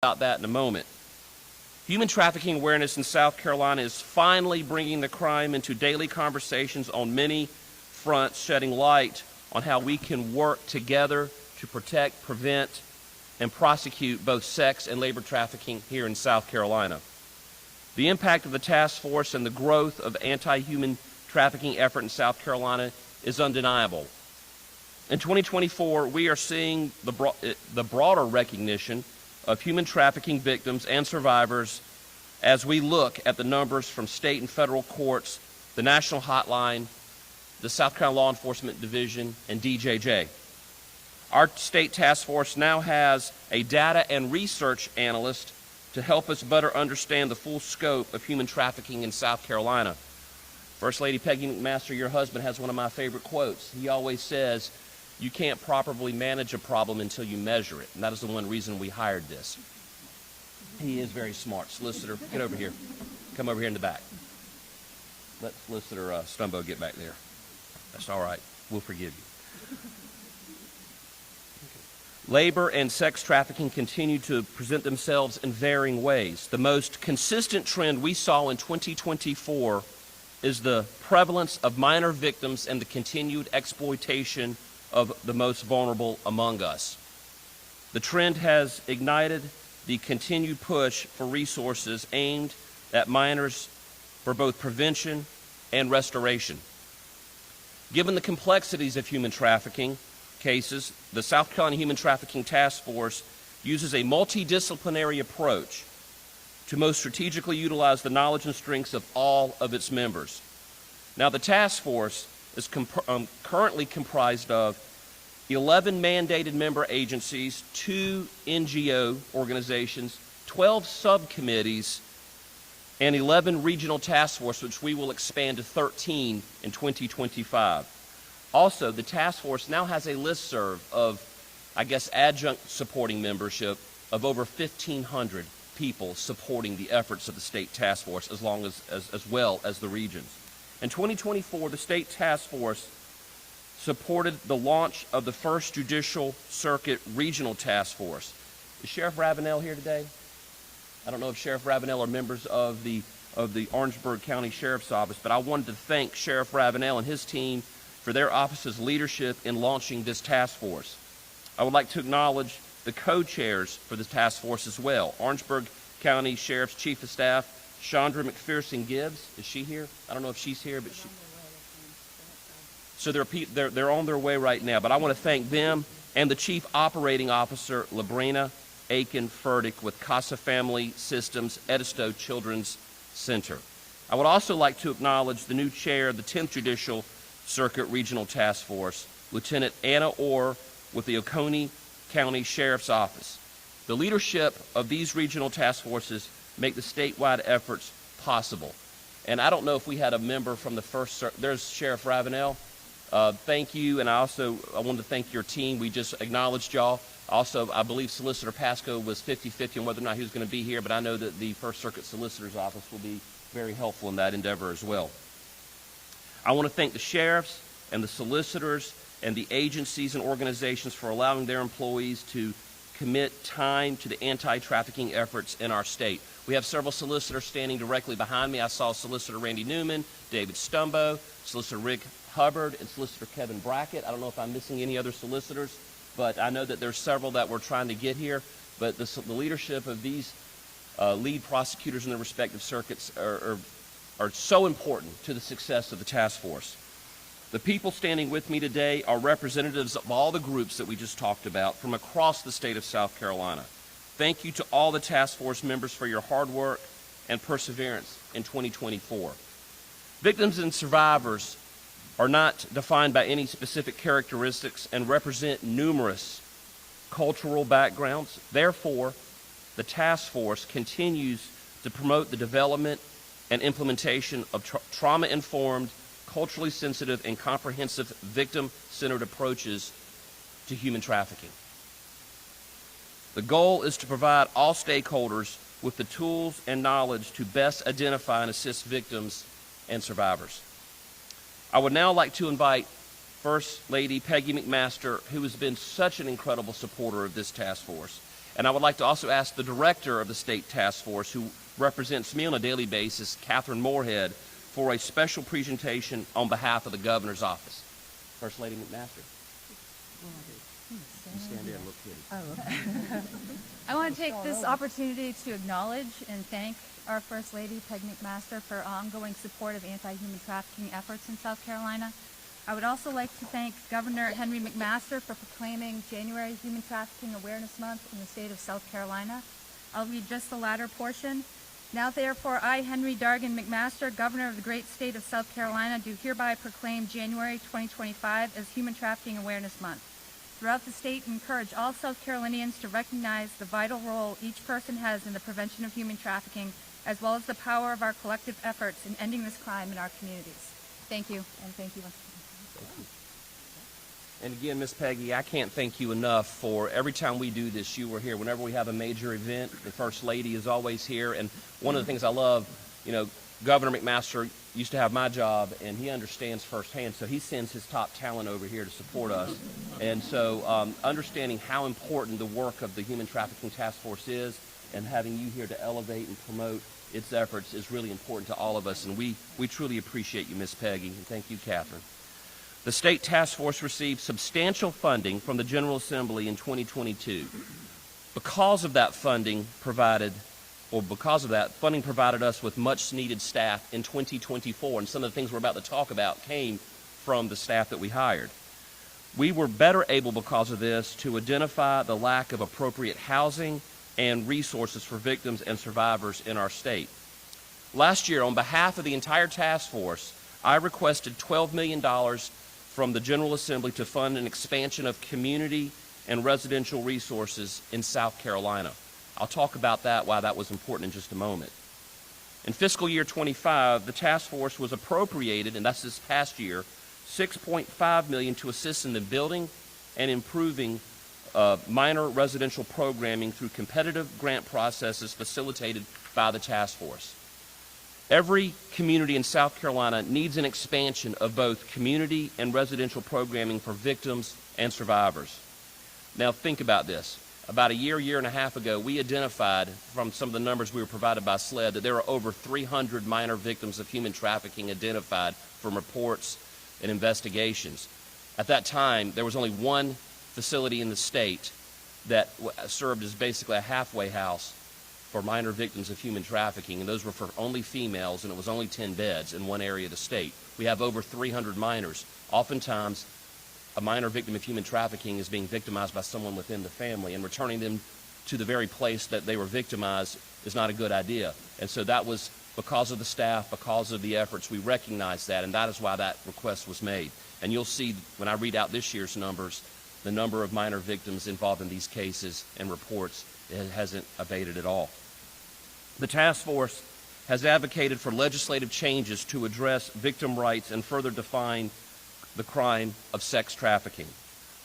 about that in a moment. Human trafficking awareness in South Carolina is finally bringing the crime into daily conversations on many fronts, shedding light on how we can work together to protect, prevent, and prosecute both sex and labor trafficking here in South Carolina. The impact of the task force and the growth of anti-human trafficking effort in South Carolina is undeniable. In 2024, we are seeing the broader recognition of human trafficking victims and survivors as we look at the numbers from state and federal courts, the National Hotline, the South Carolina Law Enforcement Division, and DJJ. Our state task force now has a data and research analyst to help us better understand the full scope of human trafficking in South Carolina. First Lady Peggy McMaster, your husband, has one of my favorite quotes. He always says, "You can't properly manage a problem until you measure it." And that is the one reason we hired this. He is very smart. Solicitor, get over here. Come over here in the back. Let Solicitor Stumbo get back there. That's all right. We'll forgive you. Labor and sex trafficking continue to present themselves in varying ways. The most consistent trend we saw in 2024 is the prevalence of minor victims and the continued exploitation of the most vulnerable among us. The trend has ignited the continued push for resources aimed at minors for both prevention and restoration. Given the complexities of human trafficking cases, the South Carolina Human Trafficking Task Force uses a multidisciplinary approach to most strategically utilize the knowledge and strengths of all of its members. Now, the task force is currently comprised of 11 mandated member agencies, 2 NGO organizations, 12 subcommittees, and 11 regional task force, which we will expand to 13 in 2025. Also, the task force now has a listserv of, adjunct supporting membership of over 1,500 people supporting the efforts of the state task force, as well as the regions. In 2024, the state task force supported the launch of the first Judicial Circuit Regional Task Force. Is Sheriff Ravenel here today? I don't know if Sheriff Ravenel are members of the Orangeburg County Sheriff's Office, but I wanted to thank Sheriff Ravenel and his team for their office's leadership in launching this task force. I would like to acknowledge the co-chairs for the task force as well. Orangeburg County Sheriff's Chief of Staff, Chandra McPherson Gibbs. Is she here? I don't know if she's here, but she... So they're on their way right now, but I want to thank them and the Chief Operating Officer, Labrina Aiken Furtick with Casa Family Systems, Edisto Children's Center. I would also like to acknowledge the new chair of the 10th Judicial Circuit Regional Task Force, Lieutenant Anna Orr with the Oconee County Sheriff's Office. The leadership of these regional task forces make the statewide efforts possible. And I don't know if we had a member from the first, there's Sheriff Ravenel. Thank you, and I wanted to thank your team. We just acknowledged y'all. Also, I believe Solicitor Pasco was 50-50 on whether or not he was going to be here, but I know that the First Circuit Solicitor's Office will be very helpful in that endeavor as well. I want to thank the sheriffs and the solicitors and the agencies and organizations for allowing their employees to commit time to the anti-trafficking efforts in our state. We have several solicitors standing directly behind me. I saw Solicitor Randy Newman, David Stumbo, Solicitor Rick Hubbard, and Solicitor Kevin Brackett. I don't know if I'm missing any other solicitors, but I know that there's several that we're trying to get here. But the leadership of these lead prosecutors in their respective circuits are so important to the success of the task force. The people standing with me today are representatives of all the groups that we just talked about from across the state of South Carolina. Thank you to all the task force members for your hard work and perseverance in 2024. Victims and survivors are not defined by any specific characteristics and represent numerous cultural backgrounds. Therefore, the task force continues to promote the development and implementation of trauma-informed, culturally sensitive, and comprehensive victim-centered approaches to human trafficking. The goal is to provide all stakeholders with the tools and knowledge to best identify and assist victims and survivors. I would now like to invite First Lady Peggy McMaster, who has been such an incredible supporter of this task force. And I would like to also ask the director of the state task force, who represents me on a daily basis, Catherine Moorhead, for a special presentation on behalf of the governor's office. First Lady McMaster. You stand there and look pretty. I want to take this opportunity to acknowledge and thank our First Lady, Peg McMaster, for ongoing support of anti-human trafficking efforts in South Carolina. I would also like to thank Governor Henry McMaster for proclaiming January Human Trafficking Awareness Month in the state of South Carolina. I'll read just the latter portion. Now therefore, I, Henry Dargan McMaster, Governor of the great state of South Carolina, do hereby proclaim January 2025 as Human Trafficking Awareness Month. Throughout the state, encourage all South Carolinians to recognize the vital role each person has in the prevention of human trafficking, as well as the power of our collective efforts in ending this crime in our communities. Thank you, and thank you once again. And again, Miss Peggy, I can't thank you enough for every time we do this, you were here. Whenever we have a major event, the First Lady is always here. And one of the things I love, Governor McMaster used to have my job, and he understands firsthand, so he sends his top talent over here to support us. And so understanding how important the work of the Human Trafficking Task Force is, and having you here to elevate and promote its efforts is really important to all of us. And we truly appreciate you, Miss Peggy, and thank you, Catherine. The state task force received substantial funding from the General Assembly in 2022. Because of that funding provided us with much needed staff in 2024, and some of the things we're about to talk about came from the staff that we hired. We were better able, because of this, to identify the lack of appropriate housing and resources for victims and survivors in our state. Last year, on behalf of the entire task force, I requested $12 million from the General Assembly to fund an expansion of community and residential resources in South Carolina. I'll talk about that, why that was important, in just a moment. In fiscal year 25, the task force was appropriated, and that's this past year, $6.5 million to assist in the building and improving minor residential programming through competitive grant processes facilitated by the task force. Every community in South Carolina needs an expansion of both community and residential programming for victims and survivors. Now think about this. About a year and a half ago, we identified from some of the numbers we were provided by SLED that there are over 300 minor victims of human trafficking identified from reports and investigations. At that time, there was only one facility in the state that served as basically a halfway house for minor victims of human trafficking, and those were for only females, and it was only 10 beds in one area of the state. We have over 300 minors. Oftentimes, a minor victim of human trafficking is being victimized by someone within the family, and returning them to the very place that they were victimized is not a good idea. And so that was because of the staff, because of the efforts, we recognized that, and that is why that request was made. And you'll see when I read out this year's numbers, the number of minor victims involved in these cases and reports, it hasn't abated at all. The task force has advocated for legislative changes to address victim rights and further define the crime of sex trafficking.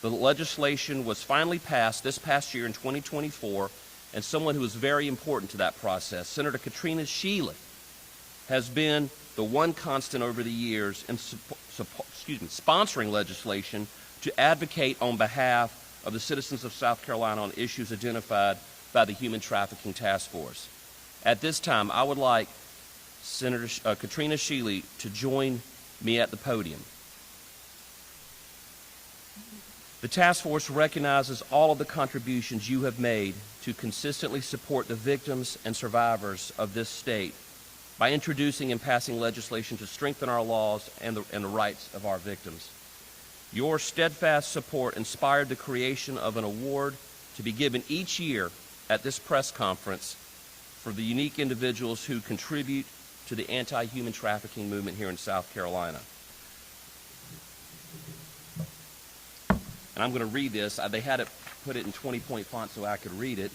The legislation was finally passed this past year in 2024, and someone who is very important to that process, Senator Katrina Shealy, has been the one constant over the years in sponsoring legislation to advocate on behalf of the citizens of South Carolina on issues identified by the Human Trafficking Task Force. At this time, I would like Senator Katrina Shealy to join me at the podium. The task force recognizes all of the contributions you have made to consistently support the victims and survivors of this state by introducing and passing legislation to strengthen our laws and the rights of our victims. Your steadfast support inspired the creation of an award to be given each year at this press conference for the unique individuals who contribute to the anti-human trafficking movement here in South Carolina. And I'm going to read this. They had it put it in 20-point font so I could read it,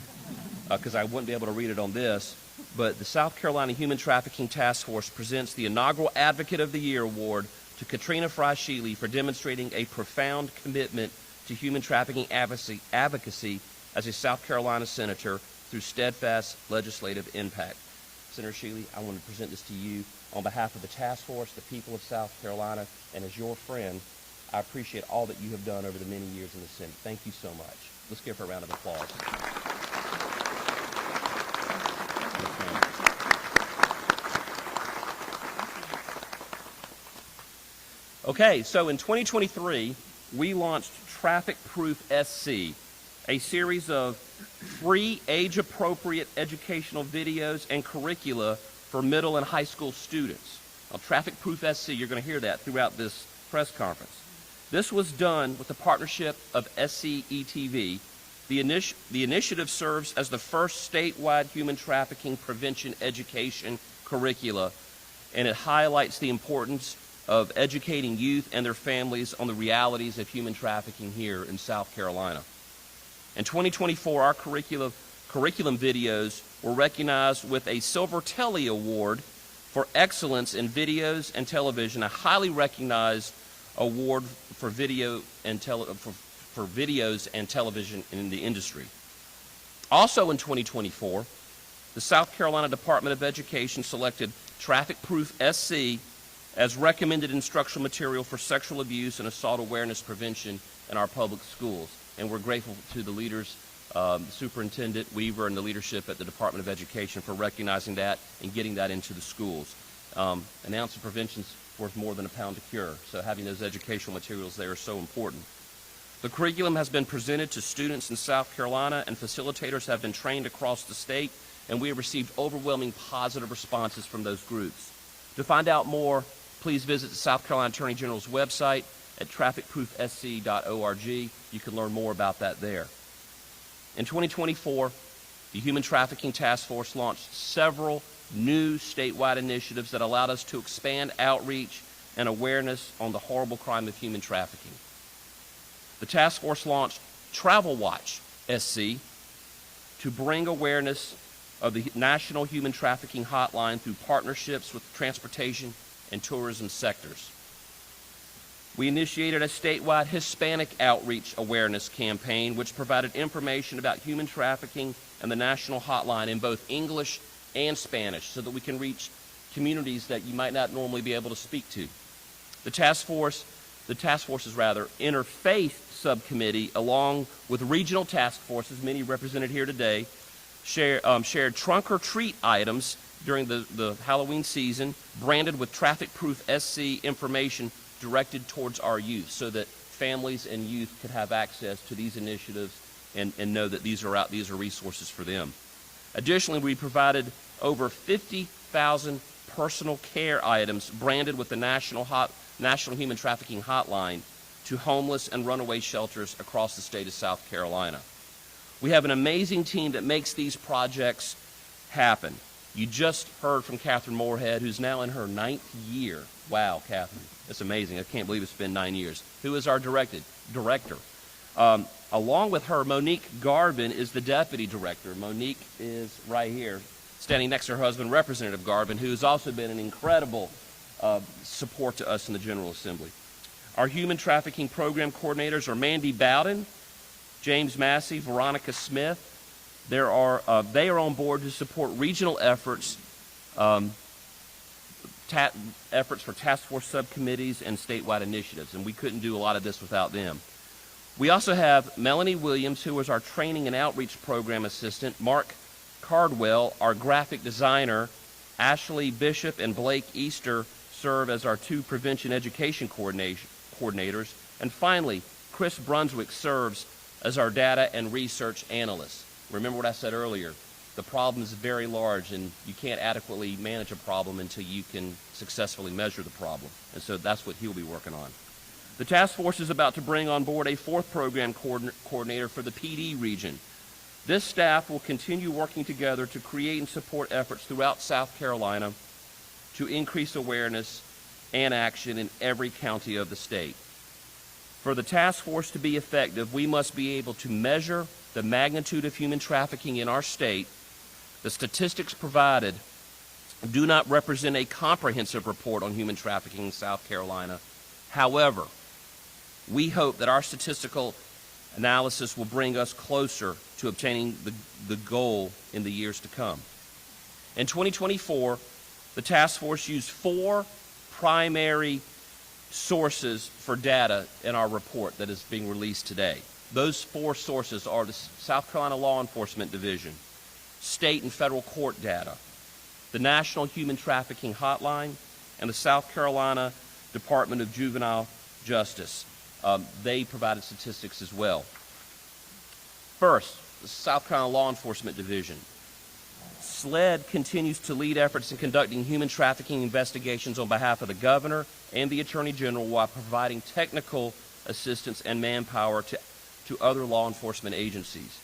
because I wouldn't be able to read it on this. But the South Carolina Human Trafficking Task Force presents the inaugural Advocate of the Year Award to Katrina Fry Shealy for demonstrating a profound commitment to human trafficking advocacy as a South Carolina senator through steadfast legislative impact. Senator Shealy, I want to present this to you on behalf of the task force, the people of South Carolina, and as your friend, I appreciate all that you have done over the many years in the Senate. Thank you so much. Let's give her a round of applause. Okay, so in 2023, we launched Traffic Proof SC, a series of free, age-appropriate educational videos and curricula for middle and high school students. Now, Traffic Proof SC, you're going to hear that throughout this press conference. This was done with the partnership of SCETV. The initiative serves as the first statewide human trafficking prevention education curricula, and it highlights the importance of educating youth and their families on the realities of human trafficking here in South Carolina. In 2024, our curriculum videos were recognized with a Silver Telly Award for excellence in videos and television, a highly recognized award for videos and television in the industry. Also in 2024, the South Carolina Department of Education selected Traffic Proof SC as recommended instructional material for sexual abuse and assault awareness prevention in our public schools. And we're grateful to the leaders, Superintendent Weaver and the leadership at the Department of Education for recognizing that and getting that into the schools. An ounce of prevention is worth more than a pound to cure, so having those educational materials there is so important. The curriculum has been presented to students in South Carolina, and facilitators have been trained across the state, and we have received overwhelming positive responses from those groups. To find out more, please visit the South Carolina Attorney General's website at trafficproofsc.org. You can learn more about that there. In 2024, the Human Trafficking Task Force launched several new statewide initiatives that allowed us to expand outreach and awareness on the horrible crime of human trafficking. The task force launched Travel Watch SC to bring awareness of the National Human Trafficking Hotline through partnerships with transportation and tourism sectors. We initiated a statewide Hispanic outreach awareness campaign which provided information about human trafficking and the national hotline in both English and Spanish so that we can reach communities that you might not normally be able to speak to. The task force's interfaith subcommittee, along with regional task forces, many represented here today, shared trunk or treat items during the Halloween season, branded with Traffic Proof SC information directed towards our youth so that families and youth could have access to these initiatives and know that these are resources for them. Additionally, we provided over 50,000 personal care items branded with the National Human Trafficking Hotline to homeless and runaway shelters across the state of South Carolina. We have an amazing team that makes these projects happen. You just heard from Catherine Moorhead, who's now in her 9th year. Wow, Catherine, that's amazing. I can't believe it's been 9 years. Who is our director? Along with her, Monique Garvin is the deputy director. Monique is right here, standing next to her husband, Representative Garvin, who has also been an incredible support to us in the General Assembly. Our human trafficking program coordinators are Mandy Bowden, James Massey, Veronica Smith. They are on board to support regional efforts for task force subcommittees and statewide initiatives, and we couldn't do a lot of this without them. We also have Melanie Williams, who is our training and outreach program assistant, Mark Cardwell, our graphic designer, Ashley Bishop and Blake Easter serve as our 2 prevention education coordinators, and finally, Chris Brunswick serves as our data and research analyst. Remember what I said earlier, the problem is very large and you can't adequately manage a problem until you can successfully measure the problem, and so that's what he'll be working on. The task force is about to bring on board a 4th program coordinator for the PD region. This staff will continue working together to create and support efforts throughout South Carolina to increase awareness and action in every county of the state. For the task force to be effective, we must be able to measure the magnitude of human trafficking in our state. The statistics provided do not represent a comprehensive report on human trafficking in South Carolina. However, we hope that our statistical analysis will bring us closer to obtaining the goal in the years to come. In 2024, the task force used 4 primary sources for data in our report that is being released today. Those 4 sources are the South Carolina Law Enforcement Division, state and federal court data, the National Human Trafficking Hotline, and the South Carolina Department of Juvenile Justice. They provided statistics as well. First, the South Carolina Law Enforcement Division. SLED continues to lead efforts in conducting human trafficking investigations on behalf of the governor and the attorney general while providing technical assistance and manpower to other law enforcement agencies.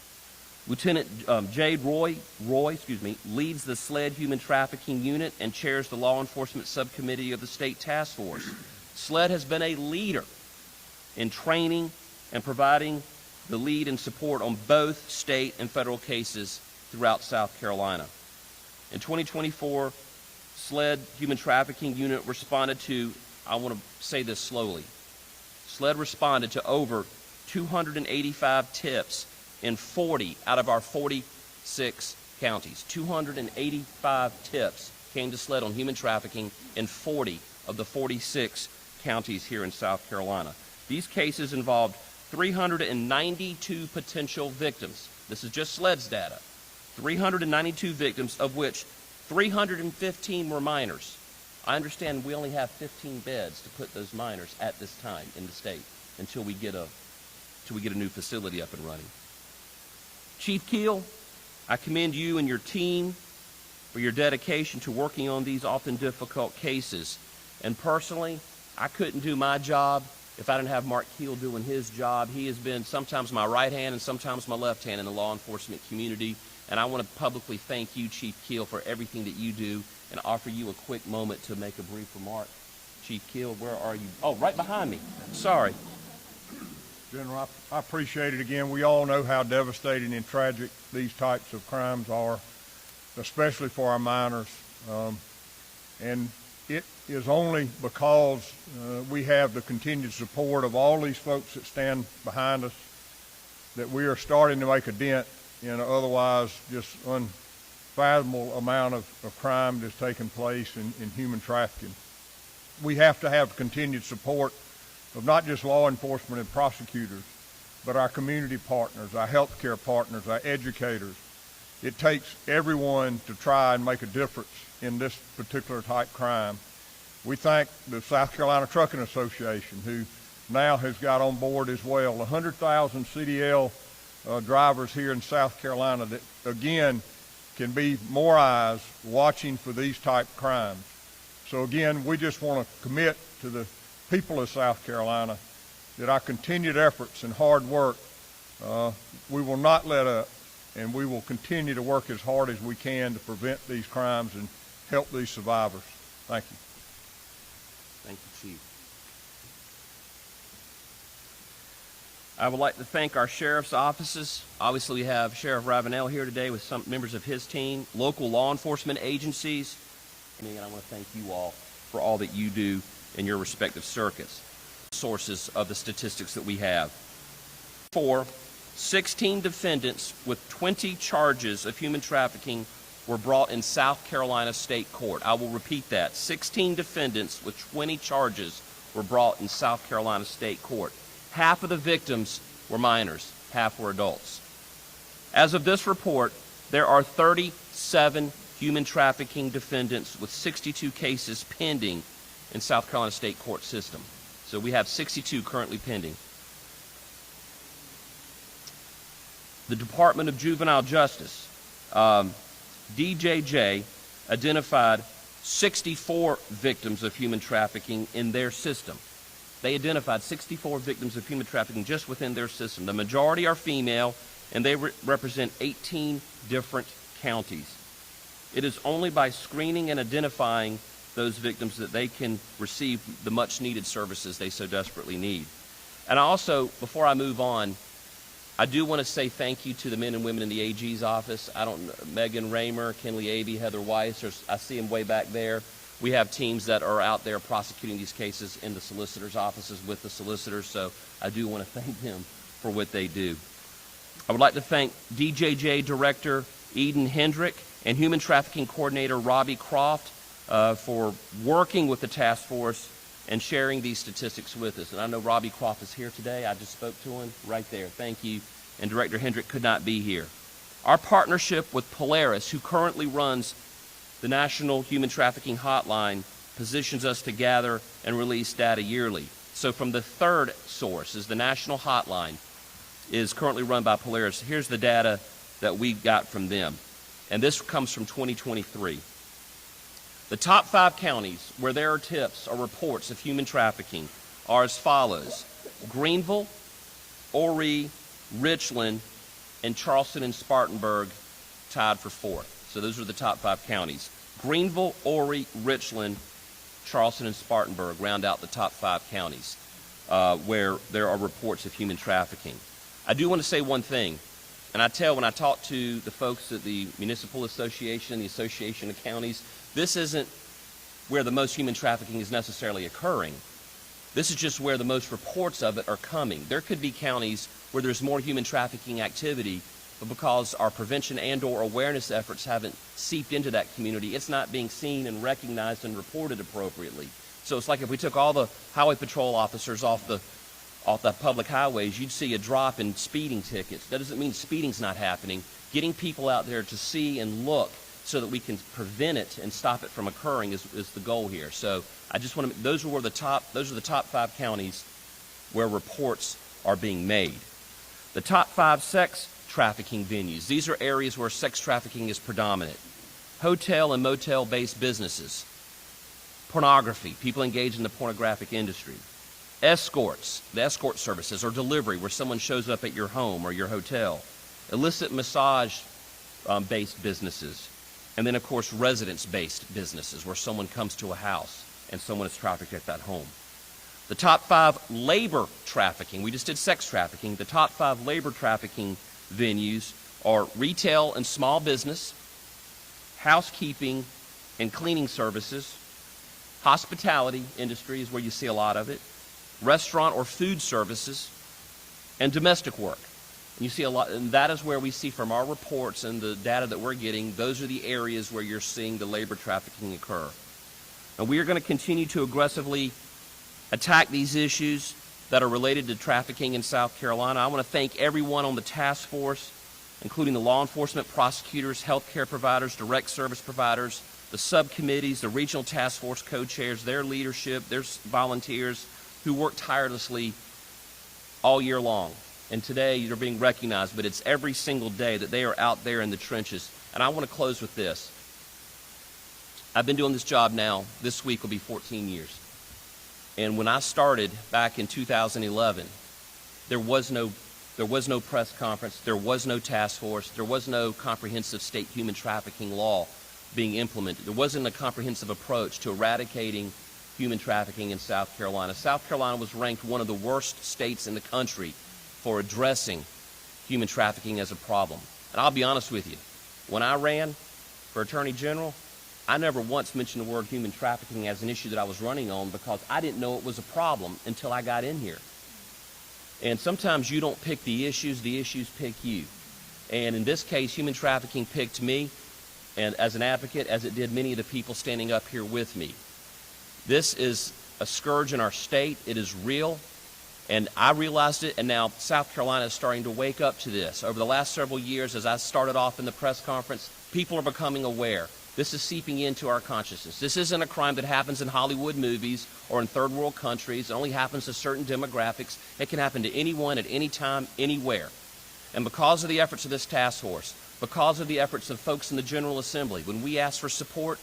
Lieutenant Jade Roy leads the SLED Human Trafficking Unit and chairs the Law Enforcement Subcommittee of the State Task Force. SLED has been a leader in training and providing the lead and support on both state and federal cases throughout South Carolina. In 2024, SLED Human Trafficking Unit responded to, I want to say this slowly, SLED responded to over 285 tips in 40 out of our 46 counties. 285 tips came to SLED on human trafficking in 40 of the 46 counties here in South Carolina. These cases involved 392 potential victims. This is just SLED's data. 392 victims, of which 315 were minors. I understand we only have 15 beds to put those minors at this time in the state until we get a new facility up and running. Chief Keel, I commend you and your team for your dedication to working on these often difficult cases. And personally, I couldn't do my job if I didn't have Mark Keel doing his job. He has been sometimes my right hand and sometimes my left hand in the law enforcement community. And I want to publicly thank you, Chief Keel, for everything that you do and offer you a quick moment to make a brief remark. Chief Keel, where are you? Oh, right behind me. Sorry. General, I appreciate it again. We all know how devastating and tragic these types of crimes are, especially for our minors. And it is only because we have the continued support of all these folks that stand behind us that we are starting to make a dent in an otherwise just unfathomable amount of crime that's taking place in human trafficking. We have to have continued support of not just law enforcement and prosecutors, but our community partners, our healthcare partners, our educators. It takes everyone to try and make a difference in this particular type crime. We thank the South Carolina Trucking Association, who now has got on board as well 100,000 CDL drivers here in South Carolina that, again, can be more eyes watching for these type crimes. So again, we just want to commit to the people of South Carolina that our continued efforts and hard work, we will not let up, and we will continue to work as hard as we can to prevent these crimes and help these survivors. Thank you. Thank you, Chief. I would like to thank our sheriff's offices. Obviously, we have Sheriff Ravenel here today with some members of his team, local law enforcement agencies, and again, I want to thank you all for all that you do in your respective circuits. Sources of the statistics that we have. 16 defendants with 20 charges of human trafficking were brought in South Carolina State Court. I will repeat that. 16 defendants with 20 charges were brought in South Carolina State Court. Half of the victims were minors, half were adults. As of this report, there are 37 human trafficking defendants with 62 cases pending in South Carolina State Court system. So we have 62 currently pending. The Department of Juvenile Justice, DJJ, identified 64 victims of human trafficking in their system. They identified 64 victims of human trafficking just within their system. The majority are female, and they represent 18 different counties. It is only by screening and identifying those victims that they can receive the much-needed services they so desperately need. And also, before I move on, I do want to say thank you to the men and women in the AG's office. Megan Raymer, Kenley Abey, Heather Weiss, I see them way back there. We have teams that are out there prosecuting these cases in the solicitor's offices with the solicitors, so I do want to thank them for what they do. I would like to thank DJJ Director Eden Hendrick and Human Trafficking Coordinator Robbie Croft for working with the task force and sharing these statistics with us. And I know Robbie Croft is here today. I just spoke to him right there. Thank you. And Director Hendrick could not be here. Our partnership with Polaris, who currently runs the National Human Trafficking Hotline, positions us to gather and release data yearly. So from the third source is the National Hotline, is currently run by Polaris. Here's the data that we got from them, and this comes from 2023. The top 5 counties where there are tips or reports of human trafficking are as follows: Greenville, Horry, Richland, and Charleston and Spartanburg tied for 4th. So those are the top 5 counties. Greenville, Horry, Richland, Charleston, and Spartanburg round out the top 5 counties where there are reports of human trafficking. I do want to say one thing, and when I talk to the folks at the Municipal Association, the Association of Counties, this isn't where the most human trafficking is necessarily occurring. This is just where the most reports of it are coming. There could be counties where there's more human trafficking activity, but because our prevention and/or awareness efforts haven't seeped into that community, it's not being seen and recognized and reported appropriately. So it's like if we took all the highway patrol officers off the public highways, you'd see a drop in speeding tickets. That doesn't mean speeding's not happening. Getting people out there to see and look so that we can prevent it and stop it from occurring is the goal here. So I just want to, those are the top 5 counties where reports are being made. The top 5 sex trafficking venues. These are areas where sex trafficking is predominant. Hotel and motel-based businesses. Pornography, people engaged in the pornographic industry. Escorts, the escort services, or delivery, where someone shows up at your home or your hotel. Illicit massage-based businesses. And then, of course, residence-based businesses, where someone comes to a house and someone is trafficked at that home. The top 5 labor trafficking, we just did sex trafficking. The top 5 labor trafficking venues are retail and small business, housekeeping and cleaning services, hospitality industry is where you see a lot of it, restaurant or food services, and domestic work. And you see a lot, and that is where we see from our reports and the data that we're getting, those are the areas where you're seeing the labor trafficking occur. And we are going to continue to aggressively attack these issues that are related to trafficking in South Carolina. I want to thank everyone on the task force, including the law enforcement, prosecutors, healthcare providers, direct service providers, the subcommittees, the regional task force co-chairs, their leadership, their volunteers who work tirelessly all year long. And today they're being recognized, but it's every single day that they are out there in the trenches. And I want to close with this. I've been doing this job now, this week will be 14 years. And when I started back in 2011, there was no press conference, there was no task force, there was no comprehensive state human trafficking law being implemented. There wasn't a comprehensive approach to eradicating human trafficking in South Carolina. South Carolina was ranked one of the worst states in the country for addressing human trafficking as a problem. And I'll be honest with you, when I ran for Attorney General, I never once mentioned the word human trafficking as an issue that I was running on because I didn't know it was a problem until I got in here. And sometimes you don't pick the issues pick you. And in this case, human trafficking picked me, and as an advocate, as it did many of the people standing up here with me. This is a scourge in our state. It is real. And I realized it, and now South Carolina is starting to wake up to this. Over the last several years, as I started off in the press conference, people are becoming aware. This is seeping into our consciousness. This isn't a crime that happens in Hollywood movies or in third world countries. It only happens to certain demographics. It can happen to anyone at any time, anywhere. And because of the efforts of this task force, because of the efforts of folks in the General Assembly, when we ask for support,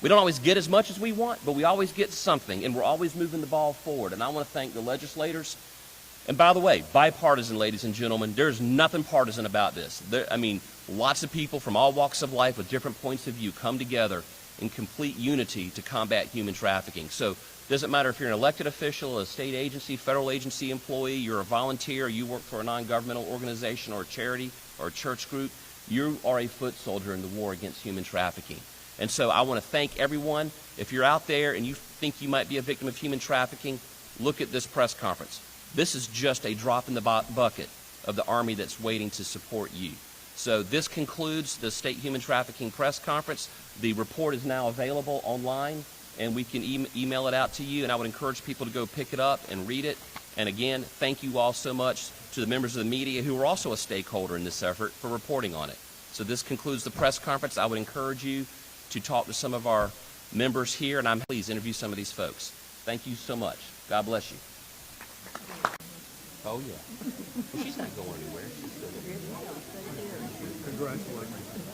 we don't always get as much as we want, but we always get something, and we're always moving the ball forward. And I want to thank the legislators. And by the way, bipartisan, ladies and gentlemen, there's nothing partisan about this. Lots of people from all walks of life with different points of view come together in complete unity to combat human trafficking. So it doesn't matter if you're an elected official, a state agency, federal agency employee, you're a volunteer, you work for a non-governmental organization or a charity or a church group, you are a foot soldier in the war against human trafficking. And so I want to thank everyone. If you're out there and you think you might be a victim of human trafficking, look at this press conference. This is just a drop in the bucket of the Army that's waiting to support you. So this concludes the State Human Trafficking Press Conference. The report is now available online, and we can email it out to you, and I would encourage people to go pick it up and read it. And again, thank you all so much to the members of the media who are also a stakeholder in this effort for reporting on it. So this concludes the press conference. I would encourage you to talk to some of our members here, and I'm pleased to interview some of these folks. Thank you so much. God bless you. Oh, yeah. Well, she's not going anywhere. She's still here. Congratulations.